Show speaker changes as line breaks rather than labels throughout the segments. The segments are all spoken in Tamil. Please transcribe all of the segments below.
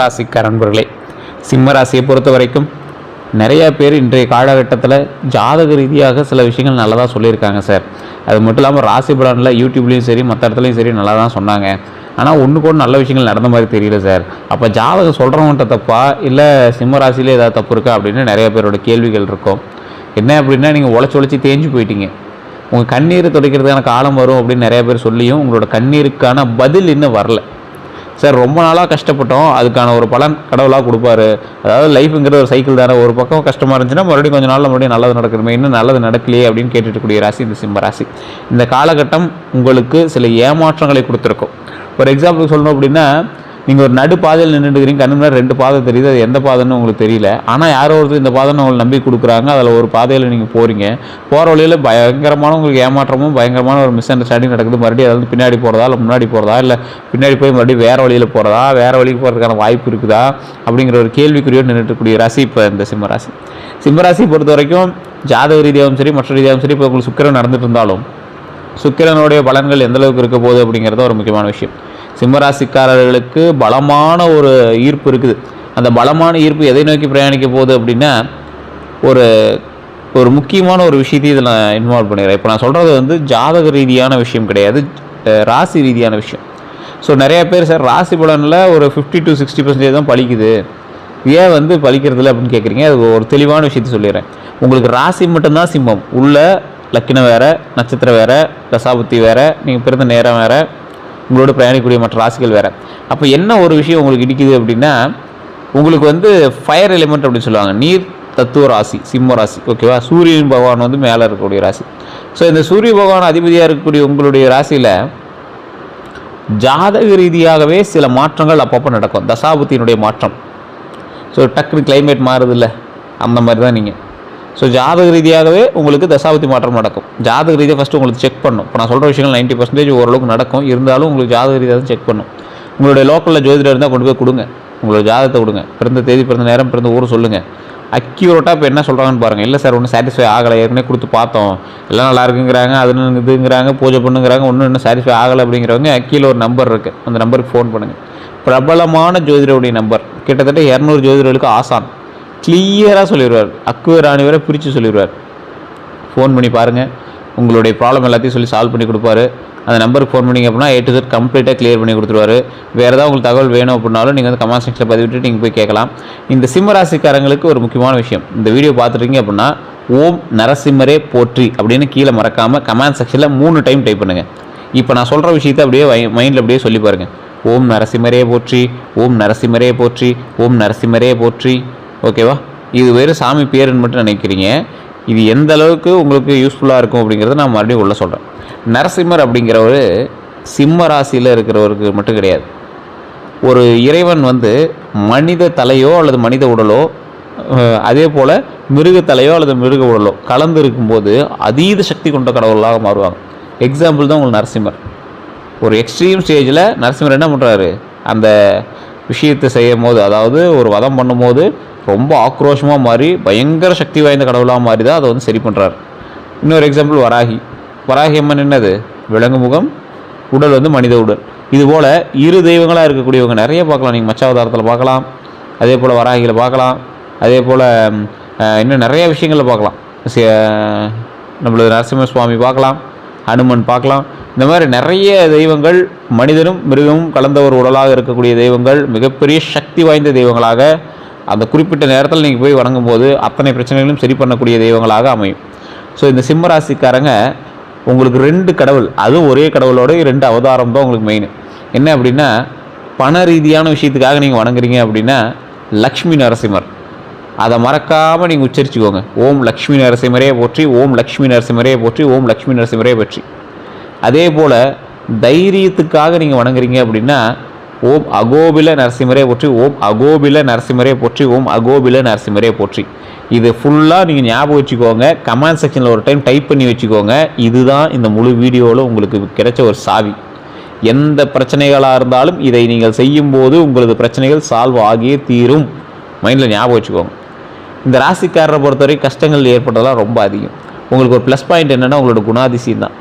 ராசிக்கார நண்பர்களே, சிம்ம ராசியை பொறுத்த வரைக்கும் நிறைய பேர் இன்றைய காலகட்டத்தில் ஜாதக ரீதியாக சில விஷயங்கள் நல்லா தான் சொல்லியிருக்காங்க சார். அது மட்டும் இல்லாமல் ராசி பலனில் யூடியூப்லேயும் சரி மற்ற இடத்துலையும் சரி நல்லா தான் சொன்னாங்க. ஆனால் ஒன்றுக்கு ஒன்று நல்ல விஷயங்கள் நடந்த மாதிரி தெரியல சார். அப்போ ஜாதகம் சொல்கிறவன்ட்ட தப்பா இல்லை சிம்ம ராசியிலே ஏதாவது தப்பு இருக்கா அப்படின்னு நிறைய பேரோட கேள்விகள் இருக்கும். என்ன அப்படின்னா, நீங்கள் உழைச்சி தேஞ்சு போயிட்டீங்க. உங்கள் கண்ணீரை துடைக்கிறதுக்கான காலம் வரும் அப்படின்னு நிறைய பேர் சொல்லியும் உங்களோட கண்ணீருக்கான பதில் இன்னும் வரல சார். ரொம்ப நாளாக கஷ்டப்பட்டோம், அதுக்கான ஒரு பலன் கடவுளாக கொடுப்பாரு. அதாவது லைஃபுங்கிற ஒரு சைக்கிள் தானே. ஒரு பக்கம் கஷ்டமாக இருந்துச்சுன்னா மறுபடியும் கொஞ்சம் நாளில் மறுபடியும் நல்லது நடக்கணுமே, இன்னும் நல்லது நடக்கலையே அப்படின்னு கேட்டுக்கூடிய ராசி இந்த சிம்ம ராசி. இந்த காலகட்டம் உங்களுக்கு சில ஏமாற்றங்களை கொடுத்துருக்கும். ஒரு எக்ஸாம்பிள் சொல்லணும் அப்படின்னா, நீங்கள் ஒரு நடு பாதையில் நின்றுட்டுக்கிறீங்க, கண்ணு முன்னாடி 2 பாதை தெரியுது, அது எந்த பாதைன்னு உங்களுக்கு தெரியல. ஆனால் யாரோ ஒருத்தர் இந்த பாதைன்னு உங்களுக்கு நம்பி கொடுக்குறாங்க. அதில் ஒரு பாதையில் நீங்கள் போகிறீங்க. போகிற வழியில் பயங்கரமான உங்களுக்கு ஏமாற்றமும் பயங்கரமான ஒரு மிஸ் அண்டர்ஸ்டாண்டிங் நடக்குது. மறுபடியும் அதாவது பின்னாடி போகிறதா இல்லை முன்னாடி போகிறதா இல்லை பின்னாடி போய் மறுபடியும் வேறு வழியில் போகிறதா, வேறு வழிக்கு போகிறதுக்கான வாய்ப்பு இருக்குதா அப்படிங்கிற ஒரு கேள்விக்குறியோடு நின்றுட்டுக்கூடிய ராசி இப்போ இந்த சிம்ம ராசி. சிம்ம ராசியை பொறுத்த வரைக்கும் ஜாதக ரீதியாகவும் சரி மற்ற ரீதியாகவும் சரி, இப்போ உங்களுக்கு சுக்கிரன் நடந்துட்டு இருந்தாலும் சுக்கிரனுடைய பலன்கள் எந்தளவுக்கு இருக்க போகுது அப்படிங்கிறது ஒரு முக்கியமான விஷயம். சிம்மராசிக்காரர்களுக்கு பலமான ஒரு ஈர்ப்பு இருக்குது. அந்த பலமான ஈர்ப்பு எதை நோக்கி பிரயாணிக்க போகுது அப்படின்னா, ஒரு ஒரு முக்கியமான ஒரு விஷயத்தையும் இதில் நான் இன்வால்வ் பண்ணிடுறேன். இப்போ நான் சொல்கிறது வந்து ஜாதக ரீதியான விஷயம் கிடையாது, ராசி ரீதியான விஷயம். ஸோ நிறைய பேர் சார் ராசி பலனில் ஒரு 50 to 60% தான் பலிக்குது, ஏன் வந்து பலிக்கிறதில்ல அப்படின்னு கேட்குறீங்க. அது ஒரு தெளிவான விஷயத்தை சொல்லிடுறேன். உங்களுக்கு ராசி மட்டும்தான் சிம்மம், உள்ள லக்கினம் வேறு, நட்சத்திரம் வேறு, தசாபுத்தி வேறு, நீங்கள் பிறந்த நேரம் வேறு, உங்களோட பிரயாணிக்கூடிய மற்ற ராசிகள் வேறு. அப்போ என்ன ஒரு விஷயம் உங்களுக்கு இடிக்குது அப்படின்னா, உங்களுக்கு வந்து ஃபயர் எலிமெண்ட் அப்படின்னு சொல்லுவாங்க, நீர் தத்துவ ராசி சிம்ம ராசி. ஓகேவா? சூரியன் பகவான் வந்து மேலே இருக்கக்கூடிய ராசி. ஸோ இந்த சூரிய பகவான் அதிபதியாக இருக்கக்கூடிய உங்களுடைய ராசியில் ஜாதக ரீதியாகவே சில மாற்றங்கள் அப்பப்போ நடக்கும், தசாபுத்தியினுடைய மாற்றம். ஸோ டக்குனு கிளைமேட் மாறுது இல்லை, அந்த மாதிரி தான் நீங்கள். ஸோ ஜாதக ரீதியாகவே உங்களுக்கு தசாபுத்தி மாற்றம் நடக்கும். ஜாதக ரீதியாக ஃபஸ்ட்டு உங்களுக்கு செக் பண்ணும். இப்போ நான் சொல்கிற விஷயங்கள் 90% ஓரளவுக்கு நடக்கும். இருந்தாலும் உங்களுக்கு ஜாதக ரீதியாக தான் செக் பண்ணும். உங்களுடைய லோக்கலில் ஜோதிடர் இருந்தால் கொண்டு போய் கொடுங்க, உங்களோட ஜாதகத்தை கொடுங்க, பிறந்த தேதி, பிறந்த நேரம், பிறந்த ஊர் சொல்லுங்கள். அக்யூரேட்டாக இப்போ என்ன சொல்கிறாங்கன்னு பாருங்கள். இல்லை சார் ஒன்றும் சாட்டிஸ்ஃபை ஆகலை, ஏற்கனவே கொடுத்து பார்த்தோம், எல்லாம் நல்லா இருக்குங்கிறாங்க, அது இதுங்கிறாங்க, பூஜை பண்ணுங்கிறாங்க, இன்னும் சாட்டிஸ்ஃபை ஆகலை அப்படிங்கிறவங்க கீழே ஒரு நம்பர் இருக்குது, அந்த நம்பருக்கு ஃபோன் பண்ணுங்கள். பிரபலமான ஜோதிடருடைய நம்பர், கிட்டத்தட்ட 200 ஜோதிடர்களுக்கு ஆசான், கிளியராக சொல்லிடுவார், அக்குவே ராணி வரை பிரித்து சொல்லிடுவார். ஃபோன் பண்ணி பாருங்கள், உங்களுடைய ப்ராப்ளம் எல்லாத்தையும் சொல்லி சால்வ் பண்ணி கொடுப்பாரு. அந்த நம்பருக்கு ஃபோன் பண்ணிங்க அப்படின்னா A to Z கம்ப்ளீட்டாக கிளியர் பண்ணி கொடுத்துருவாரு. வேறு ஏதாவது உங்களுக்கு தகவல் வேணும் அப்படின்னாலும் நீங்கள் வந்து கமெண்ட் செக்ஷனில் பதிவிட்டு நீங்கள் போய் கேட்கலாம். இந்த சிம்மராசிக்காரங்களுக்கு ஒரு முக்கியமான விஷயம், இந்த வீடியோ பார்த்துட்டீங்க அப்படின்னா ஓம் நரசிம்மரே போற்றி அப்படின்னு கீழே மறக்காமல் கமெண்ட் செக்ஷனில் 3 டைம் டைப் பண்ணுங்கள். இப்போ நான் சொல்கிற விஷயத்தை அப்படியே மைண்டில் அப்படியே சொல்லி பாருங்கள். ஓம் நரசிம்மரே போற்றி, ஓம் நரசிம்மரே போற்றி, ஓம் நரசிம்மரே போற்றி. ஓகேவா? இது வேறு சாமி பேருன்னு மட்டும் நினைக்கிறீங்க. இது எந்த அளவுக்கு உங்களுக்கு யூஸ்ஃபுல்லாக இருக்கும் அப்படிங்கிறத நான் மறுபடியும் உள்ள சொல்கிறேன். நரசிம்மர் அப்படிங்கிறவர் சிம்ம ராசியில் இருக்கிறவருக்கு மட்டும் கிடையாது. ஒரு இறைவன் வந்து மனித தலையோ அல்லது மனித உடலோ, அதே போல் மிருக தலையோ அல்லது மிருக உடலோ கலந்து இருக்கும்போது அதீத சக்தி கொண்ட கடவுளாக மாறுவாங்க. எக்ஸாம்பிள் தான் உங்களுக்கு நரசிம்மர். ஒரு எக்ஸ்ட்ரீம் ஸ்டேஜில் நரசிம்மர் என்ன பண்ணுறாரு, அந்த விஷயத்தை செய்யும் போது, அதாவது ஒரு வதம் பண்ணும்போது ரொம்ப ஆக்ரோஷமாக மாறி பயங்கர சக்தி வாய்ந்த கடவுளாக மாறி தான் அதை வந்து சரி பண்ணுறாரு. இன்னொரு எக்ஸாம்பிள் வராகி. வராகி அம்மன் என்னது, விலங்கு முகம், உடல் வந்து மனித உடல். இதுபோல் 2 தெய்வங்களாக இருக்கக்கூடியவங்க நிறைய பார்க்கலாம். நீங்கள் மச்சாவதாரத்தில் பார்க்கலாம், அதே போல் வராகியில் பார்க்கலாம், அதே போல் இன்னும் நிறைய விஷயங்களில் பார்க்கலாம். நம்மளது நரசிம்ம சுவாமி பார்க்கலாம், ஹனுமன் பார்க்கலாம். இந்த மாதிரி நிறைய தெய்வங்கள், மனிதனும் மிருகமும் கலந்த ஒரு உடலாக இருக்கக்கூடிய தெய்வங்கள், மிகப்பெரிய சக்தி வாய்ந்த தெய்வங்களாக அந்த குறிப்பிட்ட நேரத்தில் நீங்கள் போய் வணங்கும் போது அத்தனை பிரச்சனைகளும் சரி பண்ணக்கூடிய தெய்வங்களாக அமையும். ஸோ இந்த சிம்ம ராசிக்காரங்க உங்களுக்கு 2 கடவுள், அதுவும் ஒரே கடவுளோட 2 அவதாரம் தான் உங்களுக்கு மெயின். என்ன அப்படின்னா, பண ரீதியான விஷயத்துக்காக நீங்கள் வணங்குறீங்க அப்படின்னா லக்ஷ்மி நரசிம்மர், அதை மறக்காமல் நீங்கள் உச்சரிச்சுக்கோங்க. ஓம் லக்ஷ்மி நரசிம்மரே போற்றி, ஓம் லக்ஷ்மி நரசிம்மரே போற்றி, ஓம் லக்ஷ்மி நரசிம்மரே போற்றி. அதே போல் தைரியத்துக்காக நீங்கள் வணங்குறீங்க அப்படின்னா ஓம் அகோபில நரசிம்மரே போற்றி, ஓம் அகோபில நரசிம்மரே போற்றி, ஓம் அகோபில நரசிம்மரே போற்றி. இது ஃபுல்லாக நீங்கள் ஞாபகம் வச்சுக்கோங்க, கமெண்ட் செக்ஷனில் ஒரு டைம் டைப் பண்ணி வச்சுக்கோங்க. இதுதான் இந்த முழு வீடியோவில் உங்களுக்கு கிடைச்ச ஒரு சாவி. எந்த பிரச்சனைகளாக இருந்தாலும் இதை நீங்கள் செய்யும்போது உங்களது பிரச்சனைகள் சால்வ் ஆகியே தீரும். மைண்டில் ஞாபகம் வச்சுக்கோங்க. இந்த ராசிக்காரரை பொறுத்தவரை கஷ்டங்கள் ஏற்பட்டதெல்லாம் ரொம்ப அதிகம். உங்களுக்கு ஒரு ப்ளஸ் பாயிண்ட் என்னென்னா உங்களோட குணாதிசயம் தான்.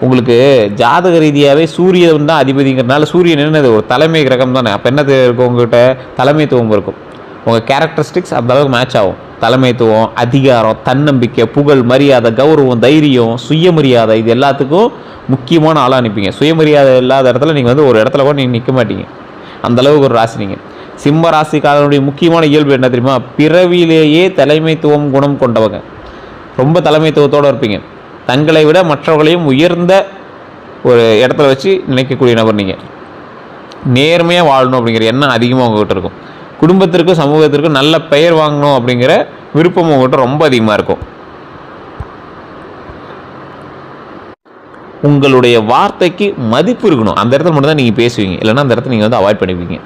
உங்களுக்கு ஜாதக ரீதியாகவே சூரியன் தான் அதிபதிங்கிறதுனால சூரியன் என்னது ஒரு தலைமை கிரகம் தானே. அப்போ என்னது இருக்கும் உங்கள்கிட்ட தலைமைத்துவம் இருக்கும். உங்கள் கேரக்டரிஸ்டிக்ஸ் அந்த அளவுக்கு மேட்ச் ஆகும். தலைமைத்துவம், அதிகாரம், தன்னம்பிக்கை, புகழ், மரியாதை, கௌரவம், தைரியம், சுயமரியாதை, இது எல்லாத்துக்கும் முக்கியமான ஆளாக அனுப்பிங்க. சுயமரியாதை இல்லாத இடத்துல நீங்கள் வந்து ஒரு இடத்துல கூட நீங்கள் நிற்க மாட்டீங்க. அந்தளவுக்கு ஒரு ராசி நீங்கள். சிம்ம ராசிக்காரனுடைய முக்கியமான இயல்பு என்ன தெரியுமா? பிறவிலேயே தலைமைத்துவம் குணம் கொண்டவங்க. ரொம்ப தலைமைத்துவத்தோடு இருப்பீங்க. தங்களை விட மற்றவர்களையும் உயர்ந்த ஒரு இடத்துல வச்சு நினைக்கக்கூடிய நபர் நீங்கள். நேர்மையாக வாழணும் அப்படிங்கிற எண்ணம் அதிகமாக உங்கள்கிட்ட இருக்கும். குடும்பத்திற்கும் சமூகத்திற்கும் நல்ல பெயர் வாங்கணும் அப்படிங்கிற விருப்பம் உங்கள்கிட்ட ரொம்ப அதிகமாக இருக்கும். உங்களுடைய வார்த்தைக்கு மதிப்பு இருக்கணும். அந்த இடத்துல மட்டும் தான் நீங்கள் பேசுவீங்க. இல்லைன்னா அந்த இடத்துல நீங்கள் வந்து அவாய்ட் பண்ணிப்பீங்க.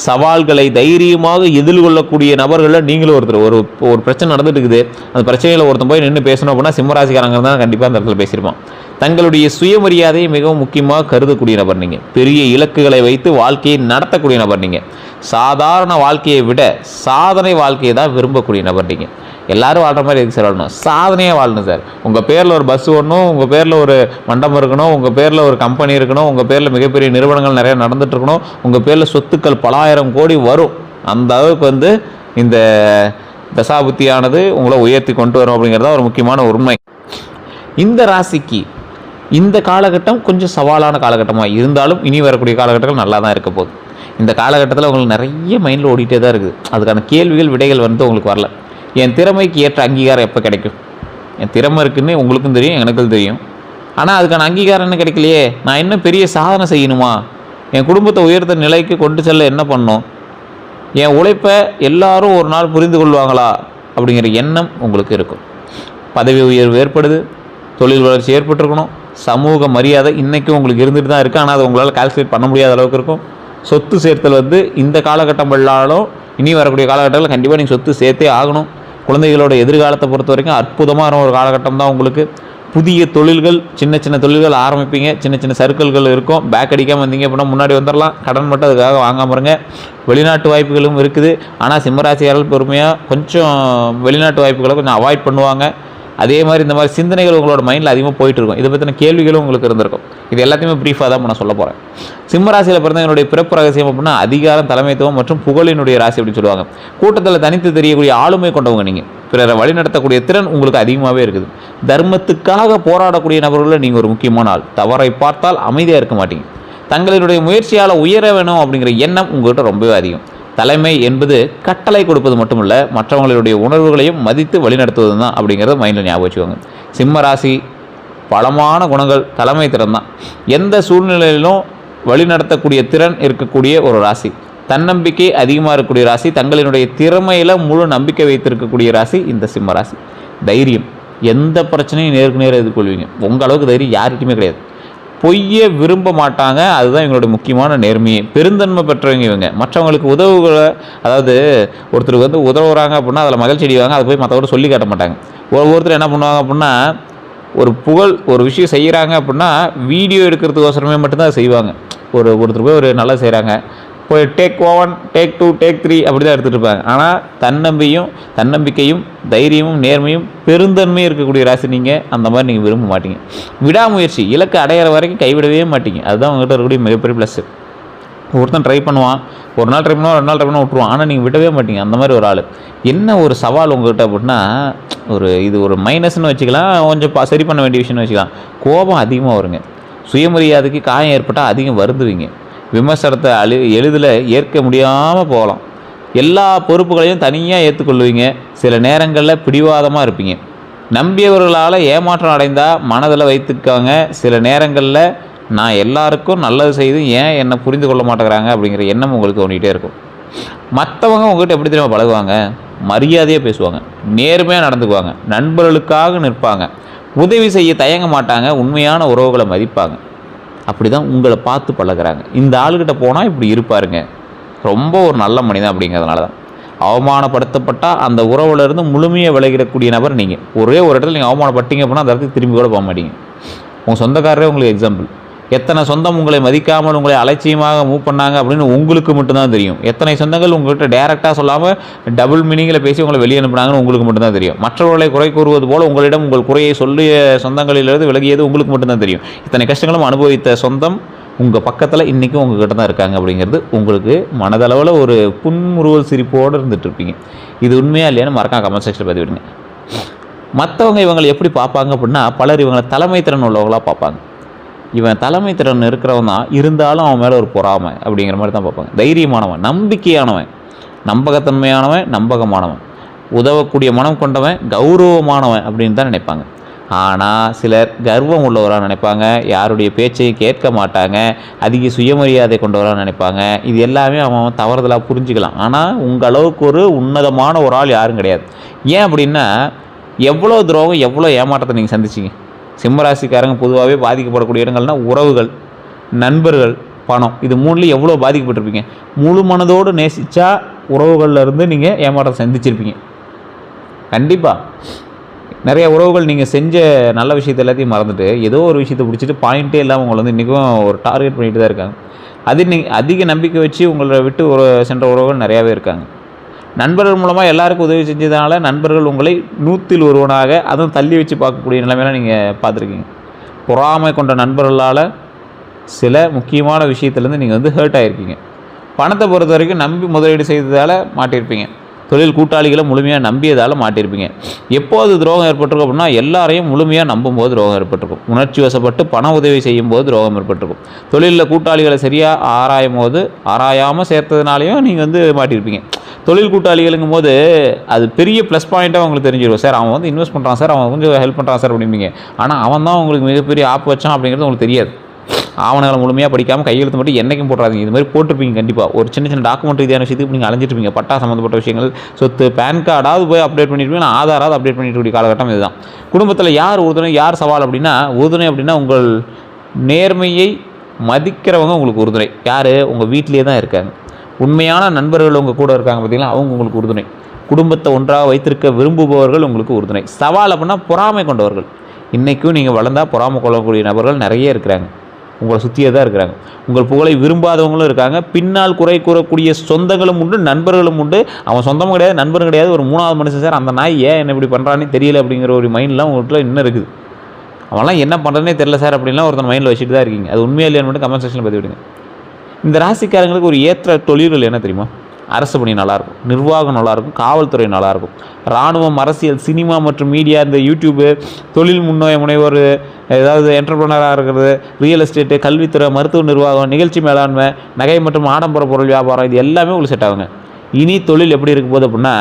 சவால்களை தைரியமாக எதிர்கொள்ளக்கூடிய நபர்களில் நீங்களும் ஒருத்தர். ஒரு பிரச்சனை நடந்துட்டு இருக்குது, அந்த பிரச்சனையில் ஒருத்தன் போய் நின்று பேசணும் அப்படின்னா சிம்மராசிக்காரங்க தான் கண்டிப்பாக அந்த இடத்துல பேசியிருப்பான். தங்களுடைய சுயமரியாதையை மிகவும் முக்கியமாக கருதக்கூடிய நபர் நீங்கள். பெரிய இலக்குகளை வைத்து வாழ்க்கையை நடத்தக்கூடிய நபர் நீங்கள். சாதாரண வாழ்க்கையை விட சாதனை வாழ்க்கையை தான் விரும்பக்கூடிய நபர் நீங்கள். எல்லோரும் வாழ்கிற மாதிரி எதுக்கு சார் வாழணும்? சாதனையாக வாழணும் சார். உங்கள் பேரில் ஒரு பஸ் ஓடணும், உங்கள் பேரில் ஒரு மண்டபம் இருக்கணும், உங்கள் பேரில் ஒரு கம்பெனி இருக்கணும், உங்கள் பேரில் மிகப்பெரிய நிறுவனங்கள் நிறையா நடந்துகிட்டு இருக்கணும், உங்கள் பேரில் சொத்துக்கள் பல ஆயிரம் கோடி வரும். அந்த அளவுக்கு வந்து இந்த தசாபுத்தியானது உங்களை உயர்த்தி கொண்டு வரும் அப்படிங்கிறத ஒரு முக்கியமான உண்மை. இந்த ராசிக்கு இந்த காலகட்டம் கொஞ்சம் சவாலான காலகட்டமாக இருந்தாலும் இனி வரக்கூடிய காலகட்டங்கள் நல்லா தான் இருக்க போகுது. இந்த காலகட்டத்தில் உங்களுக்கு நிறைய மைண்டில் ஓடிட்டே தான் இருக்குது. அதுக்கான கேள்விகள் விடைகள் வந்து உங்களுக்கு வரல. என் திறமைக்கு ஏற்ற அங்கீகாரம் எப்போ கிடைக்கும்? என் திறமை இருக்குதுன்னு உங்களுக்கும் தெரியும், எனக்கும் தெரியும். ஆனால் அதுக்கான அங்கீகாரம் என்ன கிடைக்கலையே. நான் இன்னும் பெரிய சாதனை செய்யணுமா? என் குடும்பத்தை உயர்த்த நிலைக்கு கொண்டு செல்ல என்ன பண்ணணும்? என் உழைப்பை எல்லாரும் ஒரு நாள் புரிந்து கொள்வாங்களா அப்படிங்கிற எண்ணம் உங்களுக்கு இருக்கும். பதவி உயர்வு ஏற்படுது, தொழில் வளர்ச்சி ஏற்பட்டுருக்கணும், சமூக மரியாதை இன்றைக்கும் உங்களுக்கு இருந்துட்டு தான் இருக்குது. ஆனால் அதை உங்களால் கால்குலேட் பண்ண முடியாத அளவுக்கு இருக்கும். சொத்து சேர்த்தல் வந்து இந்த காலகட்டம் வெள்ளாலும் இனி வரக்கூடிய காலகட்டத்தில் கண்டிப்பாக நீங்கள் சொத்து சேர்த்தே ஆகணும். குழந்தைகளோட எதிர்காலத்தை பொறுத்த வரைக்கும் அற்புதமான ஒரு காலகட்டம் தான் உங்களுக்கு. புதிய தொழில்கள், சின்ன சின்ன தொழில்கள் ஆரம்பிப்பீங்க. சின்ன சின்ன சர்க்கிள்கள் இருக்கும். பேக் அடிக்காமல் வந்தீங்க அப்படின்னா முன்னாடி வந்துடலாம். கடன் மட்டும் அதுக்காக வாங்காமல் இருங்க. வெளிநாட்டு வாய்ப்புகளும் இருக்குது. ஆனால் சிம்மராசியார்கள் பொறுமையாக கொஞ்சம் வெளிநாட்டு வாய்ப்புகளை கொஞ்சம் அவாய்ட் பண்ணுவாங்க. அதே மாதிரி இந்த மாதிரி சிந்தனைகள் உங்களோட மைண்டில் அதிகமாக போயிட்டு இருக்கும். இதை பற்றின கேள்விகளும் உங்களுக்கு இருந்திருக்கும். இது எல்லாத்தையுமே ப்ரீஃபாக தான் நான் சொல்ல போகிறேன். சிம்மராசியில் பிறந்த என்னுடைய பிறப்பு ரகசியம் அப்படின்னா அதிகாரம், தலைமைத்துவம் மற்றும் புகழினுடைய ராசி அப்படின்னு சொல்லுவாங்க. கூட்டத்தில் தனித்து தெரியக்கூடிய ஆளுமை கொண்டவங்க நீங்கள். பிறரை வழிநடத்தக்கூடிய திறன் உங்களுக்கு அதிகமாகவே இருக்குது. தர்மத்துக்காக போராடக்கூடிய நபர்களில் நீங்கள் ஒரு முக்கியமான ஆள். தவறை பார்த்தால் அமைதியாக இருக்க மாட்டீங்க. தங்களுடைய முயற்சியால் உயர வேணும் அப்படிங்கிற எண்ணம் உங்கள்கிட்ட ரொம்பவே அதிகம். தலைமை என்பது கட்டளை கொடுப்பது மட்டுமல்ல, மற்றவங்களுடைய உணர்வுகளையும் மதித்து வழிநடத்துவது தான் அப்படிங்கிறத மைண்டில் ஞாபகம் வச்சுக்கோங்க. சிம்ம ராசி பலமான குணங்கள், தலைமை திறன் தான். எந்த சூழ்நிலையிலும் வழிநடத்தக்கூடிய திறன் இருக்கக்கூடிய ஒரு ராசி. தன்னம்பிக்கை அதிகமாக இருக்கக்கூடிய ராசி. தங்களினுடைய திறமையில் முழு நம்பிக்கை வைத்திருக்கக்கூடிய ராசி இந்த சிம்ம ராசி. தைரியம், எந்த பிரச்சனையும் நேருக்கு நேரம் எதிர்கொள்வீங்க. உங்கள் அளவுக்கு தைரியம் யார்கிட்டையுமே கிடையாது. பொய்யை விரும்ப மாட்டாங்க. அதுதான் இவங்களோட முக்கியமான நேர்மையை. பெருந்தன்மை பெற்றவங்க இவங்க. மற்றவங்களுக்கு உதவுகளை, அதாவது ஒருத்தருக்கு வந்து உதவுறாங்க அப்படின்னா அதில் மகிழ்ச்சி அடைவாங்க. அதை போய் மற்றவங்க சொல்லி காட்ட மாட்டாங்க. ஒருத்தர் என்ன பண்ணுவாங்க அப்படின்னா, ஒரு விஷயம் செய்கிறாங்க அப்படின்னா வீடியோ எடுக்கிறதுக்கோசரமே மட்டும்தான் அதை செய்வாங்க. ஒருத்தர் போய் ஒரு நல்லா செய்கிறாங்க, போய் டேக் 1, டேக் 2, டேக் 3 அப்படி தான் எடுத்துகிட்டு இருப்பாங்க. ஆனால் தன்னம்பிக்கையும் தைரியமும் நேர்மையும் பெருந்தன்மையும் இருக்கக்கூடிய ராசி நீங்கள். அந்த மாதிரி நீங்கள் விரும்ப மாட்டீங்க. விடாமுயற்சி, இலக்கு அடையிற வரைக்கும் கைவிடவே மாட்டீங்க. அதுதான் உங்கள்கிட்ட இருக்கக்கூடிய மிகப்பெரிய ப்ளஸ்ஸு. ஒருத்தன் ட்ரை பண்ணுவான், ஒரு நாள் ட்ரை பண்ணுவான், 2 நாள் ட்ரை பண்ண விட்டுருவான். ஆனால் நீங்கள் விடவே மாட்டீங்க. அந்த மாதிரி ஒரு ஆள். என்ன ஒரு சவால் உங்கள்கிட்ட அப்படின்னா, இது ஒரு மைனஸ்ன்னு வச்சுக்கலாம், கொஞ்சம் சரி பண்ண வேண்டிய விஷயம்னு வச்சுக்கலாம். கோபம் அதிகமாக வருங்க. சுயமரியாதைக்கு காயம் ஏற்பட்டால் அதிகம் வருந்துவீங்க. விமர்சனத்தை எளிதில் ஏற்க முடியாமல் போகலாம். எல்லா பொறுப்புகளையும் தனியாக ஏற்றுக்கொள்வீங்க. சில நேரங்களில் பிடிவாதமாக இருப்பீங்க. நம்பியவர்களால் ஏமாற்றம் அடைந்தால் மனதில் வைத்துக்காங்க. சில நேரங்களில் நான் எல்லாருக்கும் நல்லது செய்து ஏன் என்னை புரிந்து கொள்ள மாட்டேங்கிறாங்க அப்படிங்கிற எண்ணம் உங்களுக்கு தோண்டிகிட்டே இருக்கும். மற்றவங்க உங்கள்கிட்ட எப்படி தெரியுமா பழகுவாங்க? மரியாதையாக பேசுவாங்க, நேர்மையாக நடந்துக்குவாங்க, நண்பர்களுக்காக நிற்பாங்க, உதவி செய்ய தயங்க மாட்டாங்க, உண்மையான உறவுகளை மதிப்பாங்க. அப்படி தான் உங்களை பார்த்து பழகுறாங்க. இந்த ஆளுகிட்ட போனால் இப்படி இருப்பாருங்க, ரொம்ப ஒரு நல்ல மனிதன் அப்படிங்கிறதுனால தான். அவமானப்படுத்தப்பட்டால் அந்த உறவுலேருந்து முழுமையாக விலகிடக்கூடிய நபர் நீங்கள். ஒரே ஒரு இடத்துல நீங்கள் அவமானப்பட்டீங்க அப்படின்னா அந்த இடத்துக்கு திரும்பி கூட போக மாட்டீங்க. உங்கள் சொந்தக்காரரே உங்களுக்கு எக்ஸாம்பிள். எத்தனை சொந்தம் உங்களை மதிக்காமல் உங்களை அலட்சியமாக மூவ் பண்ணாங்க அப்படின்னு உங்களுக்கு மட்டும்தான் தெரியும். எத்தனை சொந்தங்கள் உங்கள்கிட்ட டைரெக்டாக சொல்லாமல் டபுள் மீனிங்கில் பேசி உங்களை வெளியே அனுப்புனாங்கன்னு உங்களுக்கு மட்டும்தான் தெரியும். மற்றவர்களை குறை கூறுவது போல் உங்களிடம் உங்கள் குறையை சொல்லிய சொந்தங்களிலிருந்து விலகியது உங்களுக்கு மட்டும்தான் தெரியும். இத்தனை கஷ்டங்களும் அனுபவித்த சொந்தம் உங்கள் பக்கத்தில் இன்றைக்கும் உங்கள்கிட்ட தான் இருக்காங்க அப்படிங்கிறது உங்களுக்கு மனதளவில் ஒரு புன்முறுவல் சிரிப்போடு இருந்துகிட்டு இருப்பீங்க. இது உண்மையாக இல்லையான்னு மறக்காம கமெண்ட் செக்ஷனில் பதிவிடுங்க. மற்றவங்க இவங்களை எப்படி பார்ப்பாங்க அப்படின்னா, பலர் இவங்களை தலைமை திறன் உள்ளவங்களாக பார்ப்பாங்க. இவன் தலைமை திறன் இருக்கிறவன் தான், இருந்தாலும் அவன் மேலே ஒரு பொறாமை அப்படிங்கிற மாதிரி தான் பார்ப்பாங்க. தைரியமானவன், நம்பிக்கையானவன், நம்பகத்தன்மையானவன், நம்பகமானவன், உதவக்கூடிய மனம் கொண்டவன், கௌரவமானவன் அப்படின்னு தான் நினைப்பாங்க. ஆனால் சிலர் கர்வம் உள்ளவராக நினைப்பாங்க, யாருடைய பேச்சையும் கேட்க மாட்டாங்க, அதிக சுயமரியாதை கொண்டவராக நினைப்பாங்க. இது எல்லாமே அவன் தவறுதலாக புரிஞ்சுக்கலாம். ஆனால் உங்கள் அளவுக்கு ஒரு உன்னதமான ஒரு ஆள் யாரும் கிடையாது. ஏன் அப்படின்னா, எவ்வளோ துரோகம் எவ்வளோ ஏமாற்றத்தை நீங்கள் சந்திச்சிங்க. சிம்மராசிக்காரங்க பொதுவாகவே பாதிக்கப்படக்கூடிய இடங்கள்னால் உறவுகள், நண்பர்கள், பணம், இது மூணுலேயும் எவ்வளோ பாதிக்கப்பட்டிருப்பீங்க. முழு மனதோடு நேசித்தா உறவுகளில் நீங்கள் ஏமாற்றத்தை சந்திச்சிருப்பீங்க. கண்டிப்பாக நிறைய உறவுகள் நீங்கள் செஞ்ச நல்ல விஷயத்தை எல்லாத்தையும் மறந்துட்டு ஏதோ ஒரு விஷயத்தை பிடிச்சிட்டு பாயிண்ட்டே இல்லாமல் உங்களை இன்றைக்கும் ஒரு டார்கெட் பண்ணிட்டு தான் இருக்காங்க. அதிக நம்பிக்கை வச்சு உங்களை விட்டு ஒரு சென்ற உறவுகள் நிறையாவே இருக்காங்க. நண்பர்கள் மூலமாக எல்லாருக்கும் உதவி செஞ்சதுனால நண்பர்கள் உங்களை 100ல் ஒருவனாக அதுவும் தள்ளி வச்சு பார்க்கக்கூடிய நிலைமையெல்லாம் நீங்கள் பார்த்துருக்கீங்க. பொறாமை கொண்ட நண்பர்களால் சில முக்கியமான விஷயத்துலேருந்து நீங்கள் ஹர்ட் ஆகிருக்கீங்க. பணத்தை பொறுத்த வரைக்கும் நம்பி முதலீடு செய்ததால் மாட்டியிருப்பீங்க. தொழில் கூட்டாளிகளை முழுமையாக நம்பியதால் மாட்டியிருப்பீங்க. எப்போது துரோகம் ஏற்பட்டிருக்கும் அப்படின்னா, எல்லாரையும் முழுமையாக நம்பும்போது துரோகம் ஏற்பட்டிருக்கும். உணர்ச்சி வசப்பட்டு பண உதவி செய்யும் போது துரோகம் ஏற்பட்டிருக்கும். தொழிலில் கூட்டாளிகளை சரியாக ஆராயாமல் சேர்த்ததுனாலையும் நீங்கள் மாட்டியிருப்பீங்க. தொழில் கூட்டாளிகளுங்கும் போது அது பெரிய ப்ளஸ் பாயிண்ட்டாக உங்களுக்கு தெரிஞ்சிடும். சார் அவன் இன்வெஸ்ட் பண்ணுறான் சார், அவன் கொஞ்சம் ஹெல்ப் பண்ணுறான் சார் அப்படிம்பீங்க. ஆனால் அவன் தான் உங்களுக்கு மிகப்பெரிய ஆப் வச்சான் அப்படிங்கிறது உங்களுக்கு தெரியாது. ஆவணங்களை முழுமையாக படிக்காமல் கையெழுத்து மட்டும் என்றைக்கும் போடுறாதீங்க. இது மாதிரி போட்டிருப்பீங்க கண்டிப்பாக. ஒரு சின்ன டாக்குமெண்ட் ரீதியான விஷயத்துக்கு நீங்கள் அலைஞ்சிருப்பீங்க. பட்டா சம்மந்தப்பட்ட விஷயங்கள், சொத்து, பேன் கார்டாவது போய் அப்டேட் பண்ணியிருப்பீங்க, ஆதாராவது அப்டேட் பண்ணிட்டு காலகட்டம் இதுதான். குடும்பத்தில் யார் உறுதுணை, யார் சவால் அப்படின்னா, உறுதுணை அப்படின்னா உங்கள் நேர்மையை மதிக்கிறவங்க உங்களுக்கு உறுதுணை. யார்? உங்கள் வீட்டிலே தான் இருக்காங்க. உண்மையான நண்பர்கள் உங்கள் கூட இருக்காங்க பார்த்தீங்களா, அவங்க உங்களுக்கு உறுதுணை. குடும்பத்தை ஒன்றாக வைத்திருக்க விரும்புபவர்கள் உங்களுக்கு உறுதுணை. சவால் அப்படின்னா பொறாமை கொண்டவர்கள். இன்றைக்கும் நீங்கள் வளர்ந்தால் பொறாமை கொள்ளக்கூடிய நபர்கள் நிறைய இருக்கிறாங்க. உங்களை சுற்றியே தான் இருக்கிறாங்க. உங்கள் புகழை விரும்பாதவங்களும் இருக்காங்க. பின்னால் குறை கூறக்கூடிய சொந்தங்களும் உண்டு, நண்பர்களும் உண்டு. அவன் சொந்தமும் கிடையாது, நண்பரும் கிடையாது, ஒரு 3வது மனுஷன் சார், அந்த நாய் ஏன் என்ன இப்படி பண்ணுறானே தெரியல அப்படிங்கிற ஒரு மைண்ட்லாம் உங்கள்கிட்ட இன்னும் இருக்குது. அவன்லாம் என்ன பண்ணுறதுனே தெரியல சார் அப்படின்லாம் ஒருத்தன் மைண்டில் வச்சுட்டு தான் இருக்கீங்க. அது உண்மையாக இல்லைன்னு மட்டும் கமெண்ட் செக்ஷனில் பதிவிடுங்க. இந்த ராசிக்காரங்களுக்கு ஒரு ஏற்ற தொழில்கள் என்ன தெரியுமா? அரசு பணி நல்லாயிருக்கும், நிர்வாகம் நல்லாயிருக்கும், காவல்துறை நல்லாயிருக்கும், இராணுவம், அரசியல், சினிமா மற்றும் மீடியா, இந்த யூடியூப்பு, தொழில் முனைவோர், ஏதாவது என்டர்பிரனராக இருக்கிறது, ரியல் எஸ்டேட்டு, கல்வித்துறை, மருத்துவ நிர்வாகம், நிகழ்ச்சி மேலாண்மை, நகை மற்றும் ஆடம்பர பொருள் வியாபாரம், இது எல்லாமே உங்களுக்கு செட் ஆகுங்க. இனி தொழில் எப்படி இருக்கும் போது அப்படின்னா,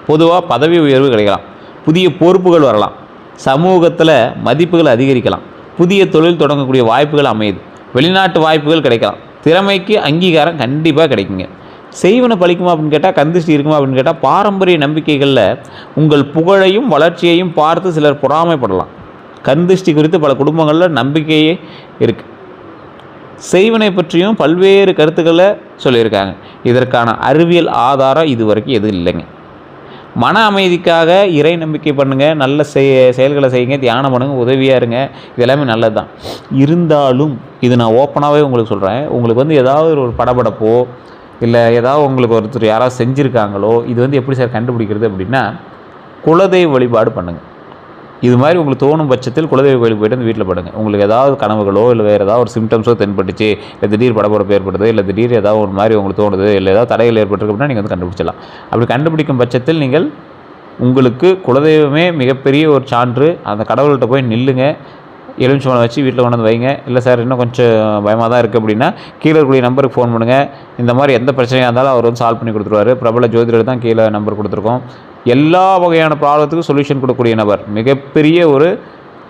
பொதுவாக பதவி உயர்வு கிடைக்கலாம், புதிய பொறுப்புகள் வரலாம், சமூகத்தில் மதிப்புகள் அதிகரிக்கலாம், புதிய தொழில் தொடங்கக்கூடிய வாய்ப்புகள் அமையுது, வெளிநாட்டு வாய்ப்புகள் கிடைக்கலாம், திறமைக்கு அங்கீகாரம் கண்டிப்பாக கிடைக்குங்க. செய்வனை பழிக்குமா அப்படின்னு கேட்டால், கந்திஷ்டி இருக்குமா அப்படின்னு கேட்டால், பாரம்பரிய நம்பிக்கைகளில் உங்கள் புகழையும் வளர்ச்சியையும் பார்த்து சிலர் பொறாமைப்படலாம். கந்திஷ்டி குறித்து பல குடும்பங்களில் நம்பிக்கையே இருக்குது. செய்வனை பற்றியும் பல்வேறு கருத்துக்களை சொல்லியிருக்காங்க. இதற்கான அறிவியல் ஆதாரம் இது வரைக்கும் எதுவும் இல்லைங்க. மன அமைதிக்காக இறை நம்பிக்கை பண்ணுங்கள், நல்ல செயல்களை செய்யுங்க, தியானம் பண்ணுங்கள், உதவியாக இருங்க, இது எல்லாமே நல்லது தான். இருந்தாலும் இது நான் ஓப்பனாகவே உங்களுக்கு சொல்கிறேன், உங்களுக்கு ஏதாவது ஒரு படபடப்போ இல்லை ஏதாவது உங்களுக்கு ஒருத்தர் யாராவது செஞ்சுருக்காங்களோ, இது எப்படி சார் கண்டுபிடிக்கிறது அப்படின்னா, குலதெய்வ வழிபாடு பண்ணுங்கள். இது மாதிரி உங்களுக்கு தோணும் பட்சத்தில் குலதெய்வ கோயிலுக்கு போய்ட்டு அந்த வீட்டில் படுங்க. உங்களுக்கு ஏதாவது கனவுகளோ இல்லை வேறு ஏதாவது ஒரு சிம்டம்ஸோ தென்பட்டுச்சு, இல்லை திடீர் படபடப்பு ஏற்படுது, இல்லை திடீர் ஏதாவது ஒரு மாதிரி உங்களுக்கு தோணுது, இல்லை ஏதாவது தடைகள் ஏற்பட்டுருக்கு அப்படின்னா நீங்கள் கண்டுபிடிச்சிடலாம். அப்படி கண்டுபிடிக்கும் பட்சத்தில் நீங்கள் உங்களுக்கு குலதெய்வமே மிகப்பெரிய ஒரு சான்று. அந்த கடவுள்கிட்ட போய் நில்லுங்க, எலுமிச்சம்பழம் வச்சு வீட்டில் கொண்டு வந்து வைங்க. இல்லை சார் இன்னும் கொஞ்சம் பயமாக தான் இருக்குது அப்படின்னா, கீழே இருக்கக்கூடிய நம்பருக்கு ஃபோன் பண்ணுங்கள். இந்த மாதிரி எந்த பிரச்சனையாக இருந்தாலும் அவர் சால்வ் பண்ணி கொடுத்துருவாரு. பிரபல ஜோதிடர் தான் கீழே நம்பர் கொடுத்துருக்கோம். எல்லா வகையான ப்ராப்ளத்துக்கும் சொல்யூஷன் கொடுக்கக்கூடிய நபர், மிகப்பெரிய ஒரு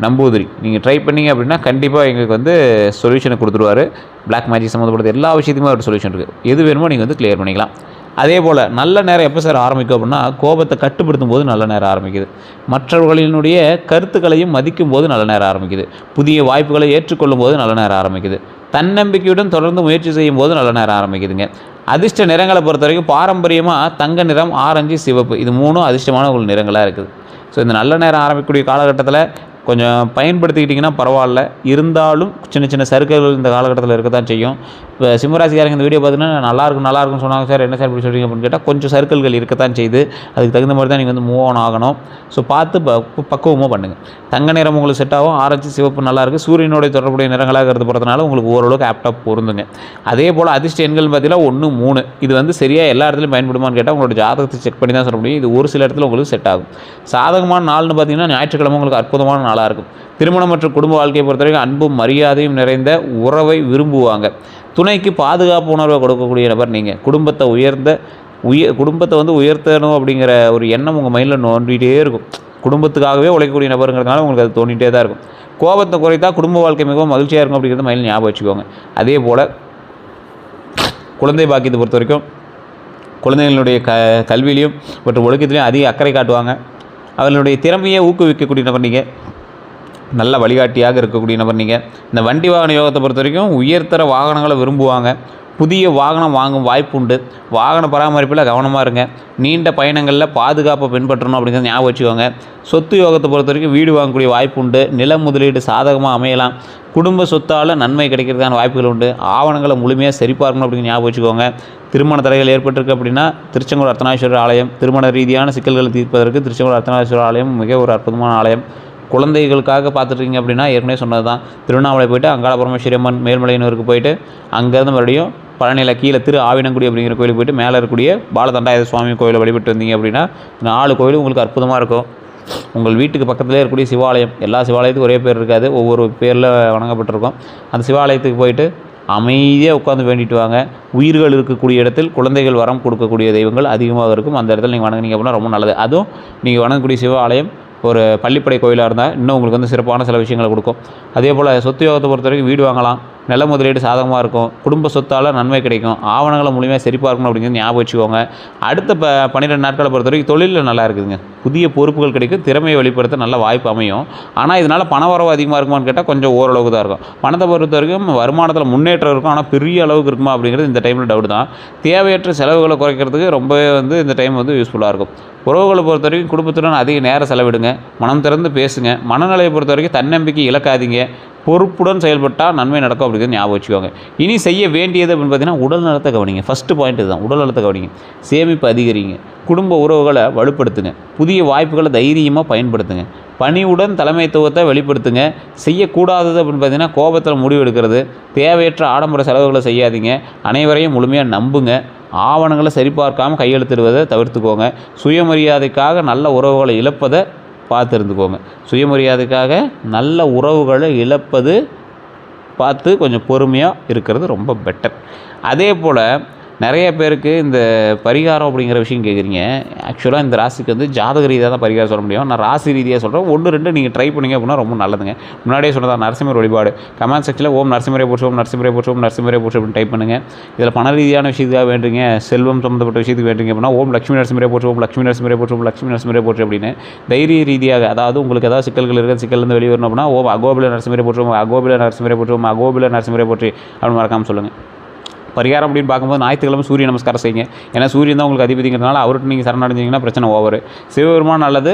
நம்பூதிரி. நீங்கள் ட்ரை பண்ணிங்க அப்படின்னா கண்டிப்பாக எங்களுக்கு சொல்யூஷனை கொடுத்துருவார். பிளாக் மேஜிக் சம்மந்தப்பட்ட எல்லா விஷயத்துக்குமே ஒரு சொல்யூஷன் இருக்குது. எது வேணுமோ நீங்கள் கிளியர் பண்ணிக்கலாம். அதே போல் நல்ல நேரம் எப்போ சார் ஆரம்பிக்கும் அப்படின்னா, கோபத்தை கட்டுப்படுத்தும் போது நல்ல நேரம் ஆரம்பிக்குது. மற்றவர்களினுடைய கருத்துக்களையும் மதிக்கும் போது நல்ல நேரம் ஆரம்பிக்குது. புதிய வாய்ப்புகளை ஏற்றுக்கொள்ளும் போது நல்ல நேரம் ஆரம்பிக்குது. தன்னம்பிக்கையுடன் தொடர்ந்து முயற்சி செய்யும் போது நல்ல நேரம் ஆரம்பிக்குதுங்க. அதிர்ஷ்ட நிறங்களை பொறுத்த வரைக்கும் பாரம்பரியமாக தங்க நிறம், ஆரஞ்சு, சிவப்பு, இது 3 அதிர்ஷ்டமான ஒரு நிறங்களாக இருக்குது. ஸோ இந்த நல்ல நேரம் ஆரம்பிக்கக்கூடிய காலகட்டத்தில் கொஞ்சம் பயன்படுத்திக்கிட்டிங்கன்னா பரவாயில்ல. இருந்தாலும் சின்ன சின்ன சறுக்கல்கள் இந்த காலகட்டத்தில் இருக்க தான் செய்யும். இப்போ சிம்மராசிக்காரங்க இந்த வீடியோ பார்த்தீங்கன்னா நல்லாயிருக்குன்னு சொன்னாங்க சார், என்ன சார் இப்படி சொல்கிறீங்க அப்படின்னு கேட்டால் கொஞ்சம் சறுக்கல்கள் இருக்கத்தான் செய்யுது. அதுக்கு தகுந்த மாதிரி தான் நீங்கள் வந்து மூவ் ஆன் ஆகணும். ஸோ பார்த்து பக்குவமாக பண்ணுங்கள். தங்க நிறம் உங்களுக்கு செட் ஆகும். ஆரஞ்சு சிவப்பு நல்லாயிருக்கு. சூரியனுடைய தொடர்புடைய நிறங்களாக கருது போகிறதுனால உங்களுக்கு ஓரளவுக்கு ஆப்டாக பொருந்துங்க. அதே போல் அதிர்ஷ்ட எண்கள் பார்த்தீங்கன்னா 1, 3 இது வந்து சரியாக எல்லா இடத்துலையும் பயன்படுமான்னு கேட்டால் உங்களோட ஜாதகத்தை செக் பண்ணி தான் சொல்ல முடியும். இது ஒரு சில இடத்துல உங்களுக்கு செட் ஆகும். சாதகமான நாள்னு பார்த்தீங்கன்னா ஞாயிற்றுக்கிழமை உங்களுக்கு அற்புதமான நாளாக இருக்கும். திருமணம் மற்றும் குடும்ப வாழ்க்கையை பொறுத்தவரைக்கும் அன்பும் மரியாதையும் நிறைந்த உறவை விரும்புவாங்க. துணைக்கு பாதுகாப்பு உணர்வை கொடுக்கக்கூடிய நபர் நீங்கள். குடும்பத்தை வந்து உயர்த்தணும் அப்படிங்கிற ஒரு எண்ணம் உங்கள் மைண்டில் நோண்டிகிட்டே இருக்கும். குடும்பத்துக்காகவே உழைக்கக்கூடிய நபருங்கிறதுனால உங்களுக்கு அது தோண்டிகிட்டே தான் இருக்கும். கோபத்தை குறைத்தா குடும்ப வாழ்க்கை மிகவும் மகிழ்ச்சியாக இருக்கும் அப்படிங்கிறது மைண்டில் ஞாபகம் வச்சுக்கோங்க. அதே போல் குழந்தை பாக்கியத்தை பொறுத்த வரைக்கும் குழந்தைகளுடைய கல்வியிலையும் மற்றும் ஒழுக்கத்திலையும் அதிக அக்கறை காட்டுவாங்க. அவர்களுடைய திறமையை ஊக்குவிக்கக்கூடிய நபர் நீங்கள். நல்ல வழிகாட்டியாக இருக்கக்கூடிய நபர் நீங்கள். இந்த வண்டி வாகன யோகத்தை பொறுத்த வரைக்கும் உயர்தர வாகனங்களை விரும்புவாங்க. புதிய வாகனம் வாங்கும் வாய்ப்பு உண்டு. வாகன பராமரிப்பில் கவனமாக இருங்க. நீண்ட பயணங்களில் பாதுகாப்பை பின்பற்றணும் அப்படிங்கிறத ஞாபகம் வச்சுக்கோங்க. சொத்து யோகத்தை பொறுத்த வரைக்கும் வீடு வாங்கக்கூடிய வாய்ப்பு உண்டு. நில முதலீடு சாதகமாக அமையலாம். குடும்ப சொத்தால் நன்மை கிடைக்கிறதுக்கான வாய்ப்புகள் உண்டு. ஆவணங்களை முழுமையாக சரிபார்க்கணும் அப்படிங்கிற ஞாபகம் வச்சுக்கோங்க. திருமண தடைகள் ஏற்பட்டிருக்கு அப்படின்னா திருச்செங்கோடு அர்த்தநாரீஸ்வரர் ஆலயம், திருமண ரீதியான சிக்கல்களை தீர்ப்பதற்கு திருச்செங்கோடு அர்த்தநாரீஸ்வரர் ஆலயம் மிக ஒரு அற்புதமான ஆலயம். குழந்தைகளுக்காக பார்த்துட்ருக்கீங்க அப்படின்னா ஏற்கனவே சொன்னது தான், திருவண்ணாமலை போய்ட்டு அங்காள பரமேஸ்வரி அம்மன் மேல்மலையனூருக்கு போயிட்டு அங்கேருந்து மறுபடியும் பழனியில் கீழே திரு ஆவினங்குடி அப்படிங்கிற கோயிலுக்கு போய்ட்டு மேலே இருக்கக்கூடிய பாலதண்டாயுத சுவாமி கோயிலை வழிபட்டு வந்தீங்க அப்படின்னா 4 கோயிலும் உங்களுக்கு அற்புதமாக இருக்கும். உங்கள் வீட்டுக்கு பக்கத்திலே இருக்கக்கூடிய சிவாலயம், எல்லா சிவாலயத்துக்கும் ஒரே பேர் இருக்காது, ஒவ்வொரு பேரில் வணங்கப்பட்டிருக்கும். அந்த சிவாலயத்துக்கு போயிட்டு அமைதியாக உட்காந்து வேண்டிட்டு வாங்க. உயிர்கள் இருக்கக்கூடிய இடத்தில் குழந்தைகள் வரம் கொடுக்கக்கூடிய தெய்வங்கள் அதிகமாக இருக்கும். அந்த இடத்துல நீங்கள் வணங்குனீங்க அப்படின்னா ரொம்ப நல்லது. அதுவும் நீங்கள் வணங்கக்கூடிய சிவாலயம் ஒரு பள்ளிப்படை கோயிலாக இருந்தால் இன்னும் உங்களுக்கு வந்து சிறப்பான சில விஷயங்களை கொடுக்கும். அதே போல் சொத்து யோகத்தை பொறுத்த வரைக்கும் வீடு வாங்கலாம். நில முதலீடு சாதகமாக இருக்கும். குடும்ப சொத்தால் நன்மை கிடைக்கும். ஆவணங்களை மூலியமாக சரிபார்க்கணும் அப்படிங்கிறது ஞாபகம் வச்சுக்கோங்க. அடுத்த 12 நாட்களை பொறுத்த வரைக்கும் தொழிலில் நல்லா இருக்குதுங்க. புதிய பொறுப்புகள் கிடைக்கும். திறமையை வெளிப்படுத்த நல்ல வாய்ப்பு அமையும். ஆனால் இதனால் பண வரவு அதிகமாக இருக்குமான்னு கேட்டால் கொஞ்சம் ஓரளவுக்கு தான் இருக்கும். பணத்தை பொறுத்த வரைக்கும் வருமானத்தில் முன்னேற்றம் இருக்கும். ஆனால் பெரிய அளவுக்கு இருக்குமா அப்படிங்கிறது இந்த டைமில் டவுட் தான். தேவையற்ற செலவுகளை குறைக்கிறதுக்கு ரொம்பவே வந்து இந்த டைம் வந்து யூஸ்ஃபுல்லாக இருக்கும். உறவுகளை பொறுத்த வரைக்கும் குடும்பத்துடன் அதிக நேரம் செலவிடுங்க. மனம் திறந்து பேசுங்க. மனநிலையை பொறுத்த வரைக்கும் தன்னம்பிக்கை இழக்காதீங்க. பொறுப்புடன் செயல்பட்டால் நன்மை நடக்கும் அப்படிங்கிறது ஞாபகம் வச்சுக்கோங்க. இனி செய்ய வேண்டியது அப்படின்னு பார்த்தீங்கன்னா உடல் நலத்தை கவனிங்க. ஃபஸ்ட்டு பாயிண்ட் இதுதான், உடல் நலத்தை கவனிங்க. சேமிப்பு அதிகரிங்க. குடும்ப உறவுகளை வலுப்படுத்துங்க. புதிய வாய்ப்புகளை தைரியமாக பயன்படுத்துங்க. பணிவுடன் தலைமைத்துவத்தை வெளிப்படுத்துங்க. செய்யக்கூடாதது அப்படின்னு பார்த்தீங்கன்னா கோபத்தில் முடிவு எடுக்கிறது. தேவையற்ற ஆடம்பர செலவுகளை செய்யாதீங்க. அனைவரையும் முழுமையாக நம்புங்க. ஆவணங்களை சரிபார்க்காமல் கையெழுத்திடுவதை தவிர்த்துக்கோங்க. சுயமரியாதைக்காக நல்ல உறவுகளை இழப்பதை பார்த்து இருந்துக்கோங்க. சுயமரியாதைக்காக நல்ல உறவுகளை இழப்பது பார்த்து கொஞ்சம் பொறுமையாக இருக்கிறது ரொம்ப பெட்டர். அதே போல் நிறைய பேருக்கு இந்த பரிகாரம் அப்படிங்கிற விஷயம் கேட்குறீங்க. ஆக்சுவலாக இந்த ராசிக்கு வந்து ஜாதக ரீதியாக தான் பரிகாரம் சொல்ல முடியும். நான் ராசி ரீதியாக சொல்கிறேன். 1, 2 நீங்கள் ட்ரை பண்ணிங்க அப்படின்னா ரொம்ப நல்லதுங்க. முன்னாடியே சொன்னதான் நரசிம்மர் வழிபாடு. கமெண்ட் செக்ஷனில் ஓம் நரசிம்மரே போற்று, ஓம் நரசிம்மரே போற்று, ஓம் நரசிம்மரே போற்று அப்படின்னு டைப் பண்ணுங்கள். இதில் பண ரீதியான விஷயத்துக்காக வேண்டுங்க, செல்வம் சம்மந்தப்பட்ட விஷயத்துக்கு வேண்டுங்க அப்படின்னா ஓம் லட்சுமி நரசிம்மரே போற்று, ஓம் லட்சுமி நரசிம்மரே போற்று, ஓம் லட்சுமி நரசிம்மரே போற்று அப்படின்னு தைரிய ரீதியாக, அதாவது உங்களுக்கு ஏதாவது சிக்கல்கள் இருக்குது, சிக்கல்லேருந்து வெளியே வரணும் அப்படின்னா ஓம் அகோபில நரசிம்மரே போற்று, ஓம் அகோபில நரசிம்மரே போற்று, ஓம் அகோபில நரசிம்மரே போற்று அப்படின்னு மறக்காமல் சொல்லுங்கள். பரிகாரம் அப்படின்னு பார்க்கும்போது ஞாயிற்றுக்கிழமை சூரிய நமஸ்காரம் செய்யுங்க. ஏன்னா சூரியன் தான் உங்களுக்கு அதிபதிங்கிறதுனால அவர்கிட்ட நீங்கள் சரணடைஞ்சிங்கன்னா பிரச்சனை ஓவர். சிவபெருமான் அல்லது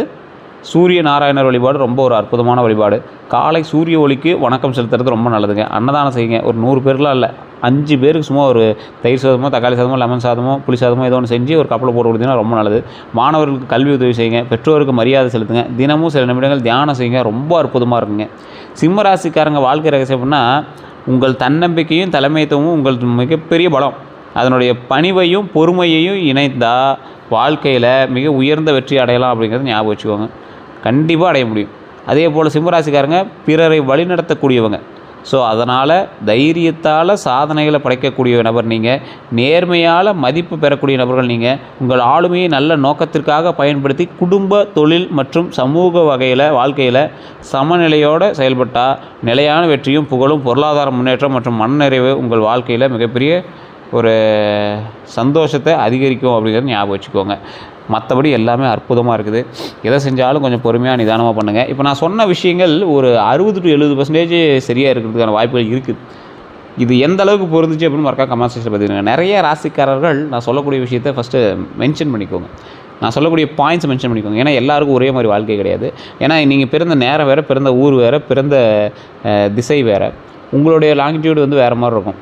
சூரிய நாராயணர் வழிபாடு ரொம்ப ஒரு அற்புதமான வழிபாடு. காலை சூரிய ஒளிக்கு வணக்கம் செலுத்துறது ரொம்ப நல்லதுங்க. அன்னதானம் செய்யுங்க. ஒரு 100 பேருக்குலாம் இல்லை, 5 பேருக்கு சும்மா ஒரு தயிர் சாதமோ, தக்காளி சாதமோ, லெமன் சாதமோ, புளி சாதமோ ஏதோ ஒன்று செஞ்சு ஒரு கப்பலை போட்டு கொடுத்தீங்கன்னா ரொம்ப நல்லது. மாணவர்களுக்கு கல்வி உதவி செய்யுங்க. பெற்றோருக்கு மரியாதை செலுத்துங்க. தினமும் சில நிமிடங்கள் தியானம் செய்யுங்க. ரொம்ப அற்புதமாக இருக்குங்க. சிம்ம ராசிக்காரங்க வாழ்க்கை ரகசியம் அப்படின்னா உங்கள் தன்னம்பிக்கையும் தலைமைத்துவமும் உங்கள் மிகப்பெரிய பலம். அதனுடைய பணிவையும் பொறுமையையும் இணைந்தால் வாழ்க்கையில் மிக உயர்ந்த வெற்றி அடையலாம் அப்படிங்கிறத ஞாபகம் வச்சுக்கோங்க. கண்டிப்பாக அடைய முடியும். அதே போல் சிம்மராசிக்காரங்க பிறரை வழிநடத்தக்கூடியவங்க. ஸோ அதனால் தைரியத்தால் சாதனைகளை படைக்கக்கூடிய நபர் நீங்கள். நேர்மையால் மதிப்பு பெறக்கூடிய நபர்கள் நீங்கள். உங்கள் ஆளுமையை நல்ல நோக்கத்திற்காக பயன்படுத்தி குடும்ப, தொழில் மற்றும் சமூக வகையில் வாழ்க்கையில் சமநிலையோடு செயல்பட்டால் நிலையான வெற்றியும் புகழும் பொருளாதார முன்னேற்றம் மற்றும் மனநிறைவு உங்கள் வாழ்க்கையில் மிகப்பெரிய ஒரு சந்தோஷத்தை அதிகரிக்கும் அப்படிங்கிறத ஞாபகம் வச்சுக்கோங்க. மற்றபடி எல்லாமே அற்புதமாக இருக்குது. எதை செஞ்சாலும் கொஞ்சம் பொறுமையாக நிதானமாக பண்ணுங்கள். இப்போ நான் சொன்ன விஷயங்கள் ஒரு 60 to 70% சரியாக இருக்கிறதுக்கான வாய்ப்புகள் இருக்குது. இது எந்த அளவுக்கு பொருந்துச்சு அப்படின்னு மறக்காம கமெண்ட் செக்ஷனில் பார்த்துக்கோங்க. நிறைய ராசிக்காரர்கள் நான் சொல்லக்கூடிய விஷயத்தை ஃபஸ்ட்டு மென்ஷன் பண்ணிக்கோங்க. நான் சொல்லக்கூடிய பாயிண்ட்ஸ் மென்ஷன் பண்ணிக்கோங்க. ஏன்னா எல்லாருக்கும் ஒரே மாதிரி வாழ்க்கை கிடையாது. ஏன்னா நீங்கள் பிறந்த நேரம் வேறு, பிறந்த ஊர் வேறு, பிறந்த திசை வேறு, உங்களுடைய லாங்கிடியூடு வந்து வேறு மாதிரி இருக்கும்.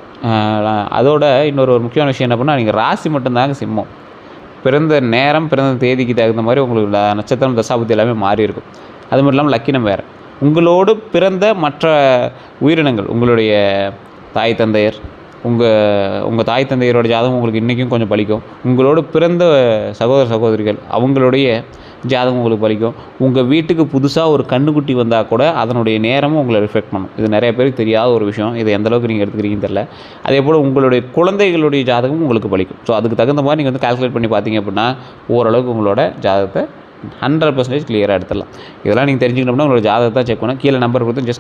அதோட இன்னொரு முக்கியமான விஷயம் என்ன பண்ணால், நீங்கள் ராசி மட்டும்தாங்க சிம்மம். பிறந்த நேரம், பிறந்த தேதிக்கு தகுந்த மாதிரி உங்களுக்கு நட்சத்திரம், தசாபுத்தி எல்லாமே மாறி இருக்கும். அது மட்டும் இல்லாமல் லக்கினம் வேறு. உங்களோடு பிறந்த மற்ற உயிரினங்கள், உங்களுடைய தாய் தந்தையர், உங்கள் தாய் தந்தையரோட ஜாதகம் உங்களுக்கு இன்றைக்கும் கொஞ்சம் பலிக்கும். உங்களோடு பிறந்த சகோதர சகோதரிகள் அவங்களுடைய ஜாதகம் உங்களுக்கு பலிக்கும். உங்கள் வீட்டுக்கு புதுசாக ஒரு கன்றுக்குட்டி வந்தால் கூட அதனுடைய நேரமும் உங்களை ரிஃப்ளெக்ட் பண்ணும். இது நிறைய பேருக்கு தெரியாத ஒரு விஷயம். இது எந்தளவுக்கு நீங்கள் எடுத்துக்கிறீங்கன்னு தெரில. அதே போல் உங்களுடைய குழந்தைகளுடைய ஜாதகமும் உங்களுக்கு பலிக்கும். ஸோ அதுக்கு தகுந்த மாதிரி நீங்கள் வந்து கால்குலேட் பண்ணி பார்த்தீங்க அப்படின்னா ஓரளவுக்கு உங்களோட ஜாதகத்தை 100% கிளியராக எடுத்துடலாம். இதெல்லாம் நீங்கள் தெரிஞ்சுக்கணும்னா உங்களோட ஜாதகத்தை செக் பண்ணால் கீழே நம்பர் கொடுத்து ஜஸ்ட்